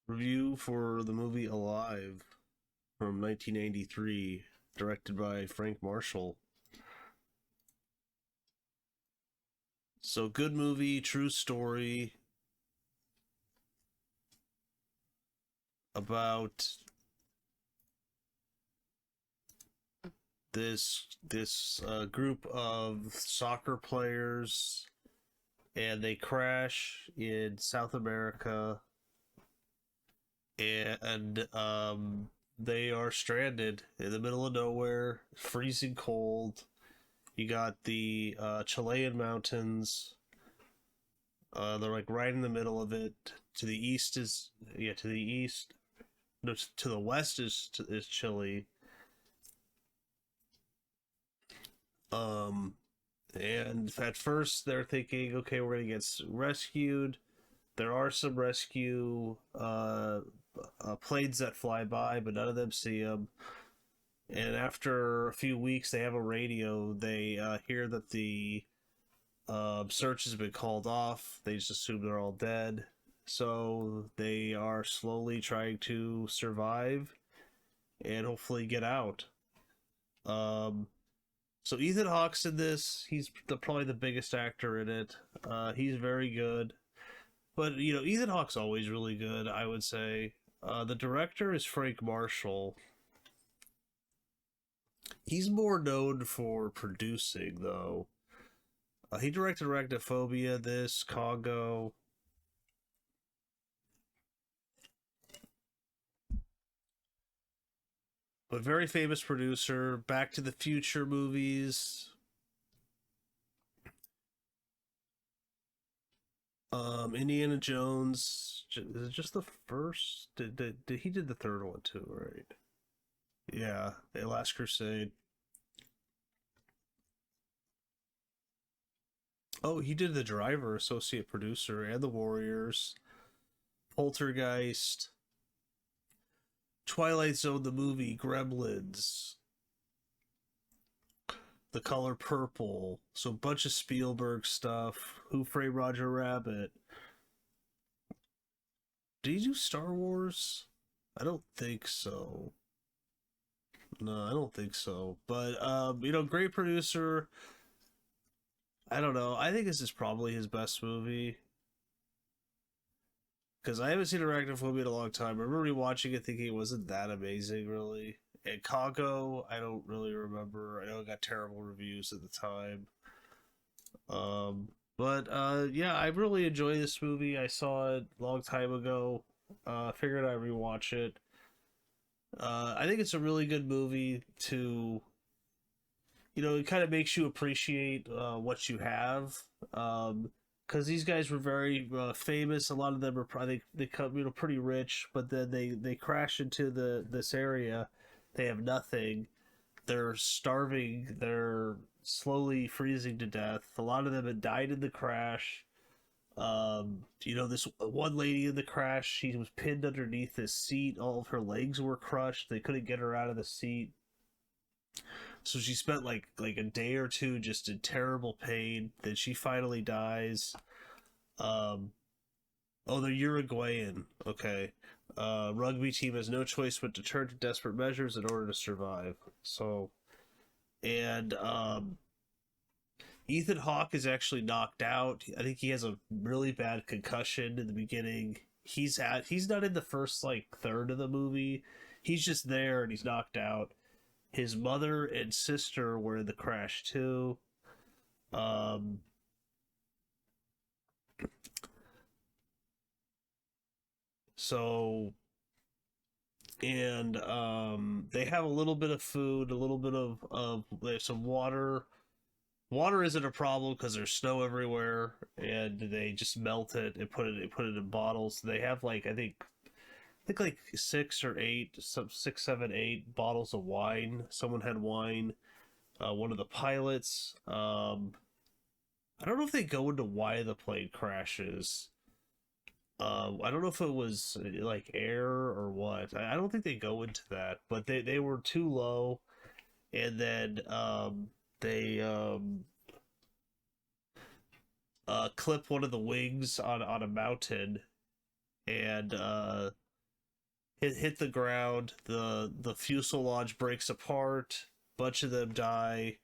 Review for the movie Alive from 1993, directed by Frank Marshall. So, good movie, true story about this group of soccer players, and they crash in South America, and they are stranded in the middle of nowhere, freezing cold. You got the Chilean mountains. They're like right in the middle of it. To the east is to the east. No, to the west is Chile. Um, and at first they're thinking, okay, we're gonna get rescued. There are some rescue planes that fly by, but none of them see them. And after a few weeks, they have a radio. They hear that the search has been called off. They just assume they're all dead. So they are slowly trying to survive and hopefully get out. Um, so Ethan Hawke's in this. He's probably the biggest actor in it. He's very good. But, Ethan Hawke's always really good, I would say. The director is Frank Marshall. He's more known for producing, though. He directed Arachnophobia, this, Congo. But very famous producer. Back to the Future movies. Indiana Jones. Is it just the first? Did he did the third one too, right? Yeah, The Last Crusade. Oh, he did The Driver, associate producer, and The Warriors, Poltergeist, Twilight Zone, the movie, Gremlins, The Color Purple. So a bunch of Spielberg stuff. Who Framed Roger Rabbit? Did he do Star Wars? I don't think so. No, I don't think so. But great producer. I don't know. I think this is probably his best movie. Because I haven't seen Arachnophobia in a long time. I remember rewatching it thinking it wasn't that amazing, really. And Congo, I don't really remember. I know it got terrible reviews at the time. But yeah, I really enjoy this movie. I saw it a long time ago. Figured I'd rewatch it. I think it's a really good movie to, it kind of makes you appreciate what you have. Because these guys were very famous. A lot of them are probably they come pretty rich, but then they crash into this area. They have nothing. They're starving. They're slowly freezing to death. A lot of them had died in the crash. This one lady in the crash, she was pinned underneath this seat. All of her legs were crushed. They couldn't get her out of the seat. So she spent like a day or two just in terrible pain. Then she finally dies. Um, oh, they're Uruguayan. Okay. Rugby team has no choice but to turn to desperate measures in order to survive. So, and Ethan Hawke is actually knocked out. I think he has a really bad concussion in the beginning. He's not in the first like third of the movie. He's just there and he's knocked out. His mother and sister were in the crash too. Um, so and they have a little bit of food, a little bit of they have some water. Water isn't a problem because there's snow everywhere, and they just melt it and put it in bottles. They have like I think like six or eight, some 6, 7, 8 bottles of wine. Someone had wine. One of the pilots. I don't know if they go into why the plane crashes. I don't know if it was like air or what. I don't think they go into that, but they were too low, and then they clip one of the wings on a mountain, and hit the ground. The fuselage breaks apart. Bunch of them die,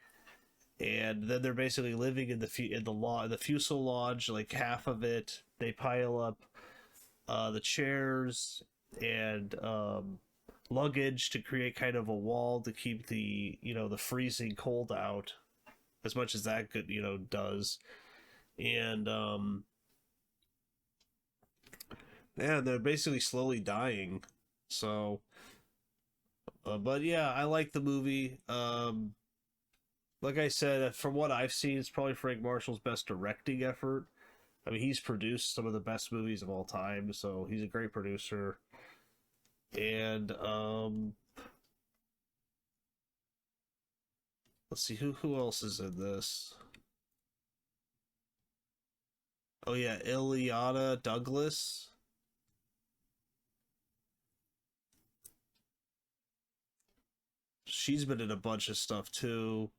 and then they're basically living in the fuselage. Like half of it, they pile up the chairs and luggage to create kind of a wall to keep the freezing cold out, as much as that could does. And yeah, they're basically slowly dying. So, but yeah, I like the movie. Like I said, from what I've seen, it's probably Frank Marshall's best directing effort. I mean, he's produced some of the best movies of all time, so he's a great producer. And let's see who else is in this. Oh yeah, Ileana Douglas. She's been in a bunch of stuff too.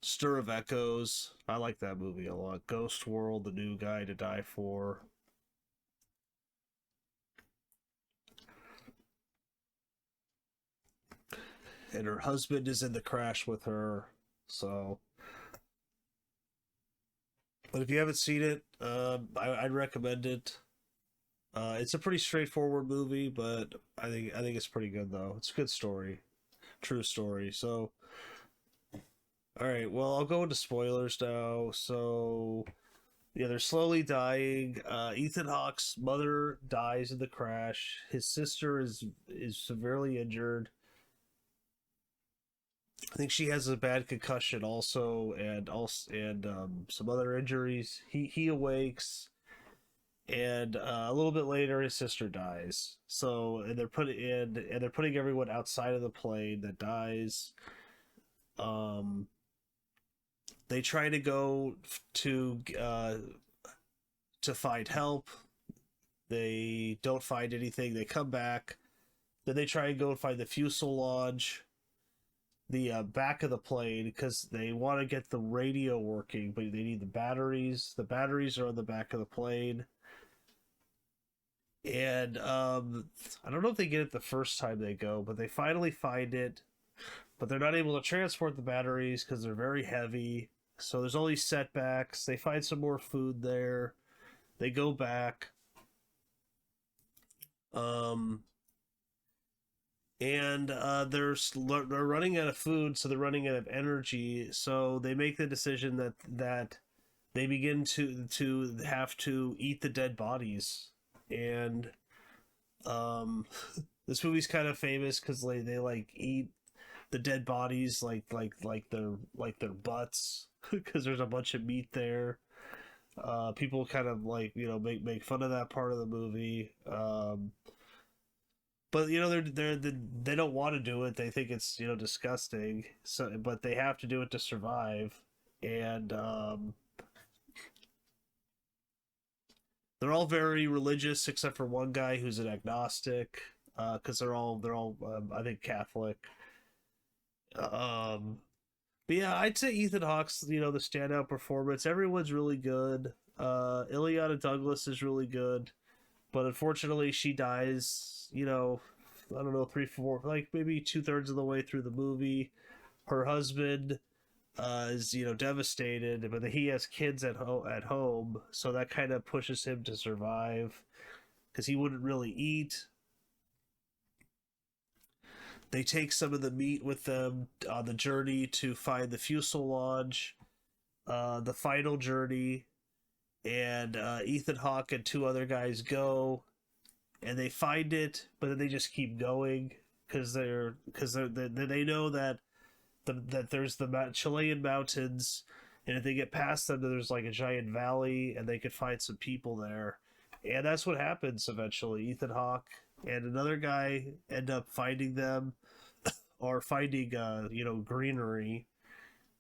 Stir of Echoes. I like that movie a lot. Ghost World, The New Guy to Die For. And her husband is in the crash with her. So, but if you haven't seen it, I'd recommend it. It's a pretty straightforward movie, but I think it's pretty good though. It's a good story, true story. So, all right, well, I'll go into spoilers now. So, yeah, they're slowly dying. Ethan Hawke's mother dies in the crash. His sister is severely injured. I think she has a bad concussion also, and some other injuries. He awakes, and a little bit later, his sister dies. So, and they're putting everyone outside of the plane that dies. Um, they try to go to find help. They don't find anything. They come back. Then they try and go and find the fuselage, the back of the plane, because they want to get the radio working, but they need the batteries. The batteries are on the back of the plane. And I don't know if they get it the first time they go, but they finally find it. But they're not able to transport the batteries because they're very heavy. So there's all these setbacks. They find some more food there. They go back. Um, and they're running out of food, so they're running out of energy. So they make the decision that they begin to have to eat the dead bodies. And this movie's kind of famous because they like eat the dead bodies like their butts because there's a bunch of meat there. People kind of like make fun of that part of the movie. But they don't want to do it. They think it's disgusting. So, but they have to do it to survive. And they're all very religious except for one guy who's an agnostic. Because they're all I think Catholic. Um, but yeah, I'd say Ethan Hawke's the standout performance. Everyone's really good. Ileana Douglas is really good, but unfortunately she dies. I don't know, three, four, like maybe 2/3 of the way through the movie. Her husband is devastated, but he has kids at home, so that kind of pushes him to survive because he wouldn't really eat. They take some of the meat with them on the journey to find the fuselage, the final journey, and Ethan Hawke and two other guys go, and they find it, but then they just keep going because they know that there's the Chilean mountains, and if they get past them, there's like a giant valley, and they could find some people there, and that's what happens eventually. Ethan Hawke and another guy end up finding them, or finding greenery,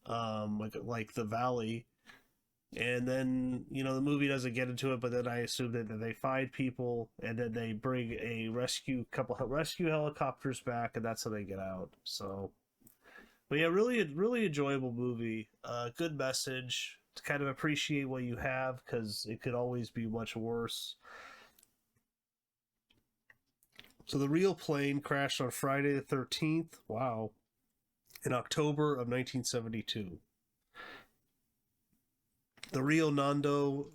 like the valley, and then the movie doesn't get into it, but then I assume that they find people, and then they bring a couple rescue helicopters back, and that's how they get out. So, but yeah, really really enjoyable movie. Good message to kind of appreciate what you have because it could always be much worse. So the real plane crashed on Friday the 13th. Wow. In October of 1972. The real Nando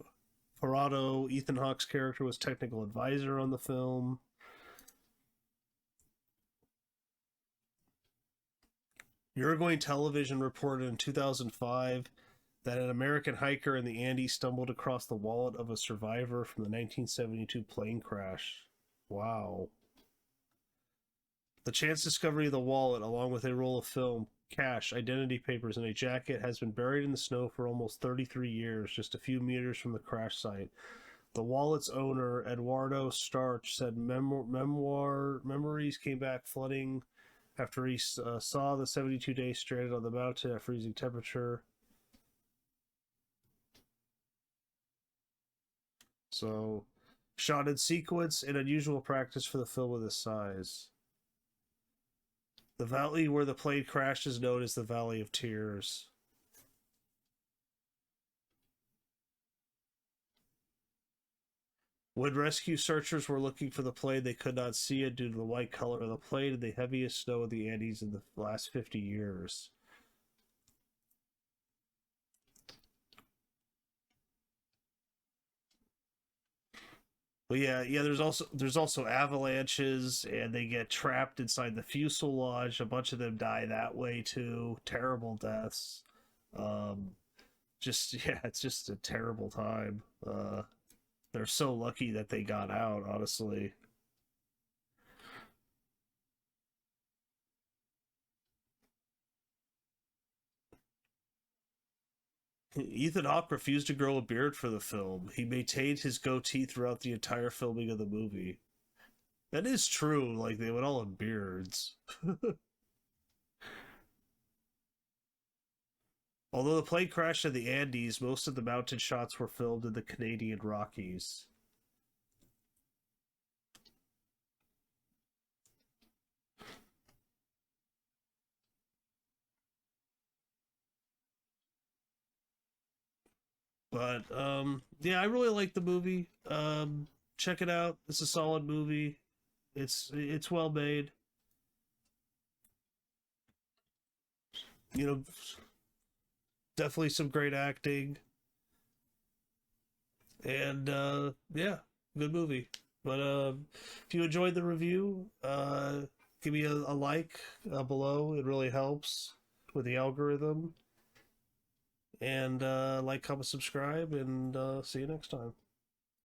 Parrado, Ethan Hawke's character, was technical advisor on the film. Uruguayan television reported in 2005 that an American hiker in the Andes stumbled across the wallet of a survivor from the 1972 plane crash. Wow. The chance discovery of the wallet, along with a roll of film, cash, identity papers, and a jacket, has been buried in the snow for almost 33 years, just a few meters from the crash site. The wallet's owner, Eduardo Starch, said memories came back flooding after he saw the 72 days stranded on the mountain at freezing temperature. So, shot in sequence, an unusual practice for the film of this size. The valley where the plane crashed is known as the Valley of Tears. When rescue searchers were looking for the plane, they could not see it due to the white color of the plane and the heaviest snow of the Andes in the last 50 years. But yeah, there's also avalanches, and they get trapped inside the fuselage. A bunch of them die that way too. Terrible deaths. Um, just yeah, it's just a terrible time. They're so lucky that they got out, honestly. Ethan Hawke refused to grow a beard for the film. He maintained his goatee throughout the entire filming of the movie. That is true. Like, they would all have beards. Although the plane crashed in the Andes, most of the mountain shots were filmed in the Canadian Rockies. But yeah, I really like the movie. Check it out. It's a solid movie. It's well made. You know, definitely some great acting, and yeah, good movie. But if you enjoyed the review, give me a like below. It really helps with the algorithm. And like, comment, subscribe, and see you next time.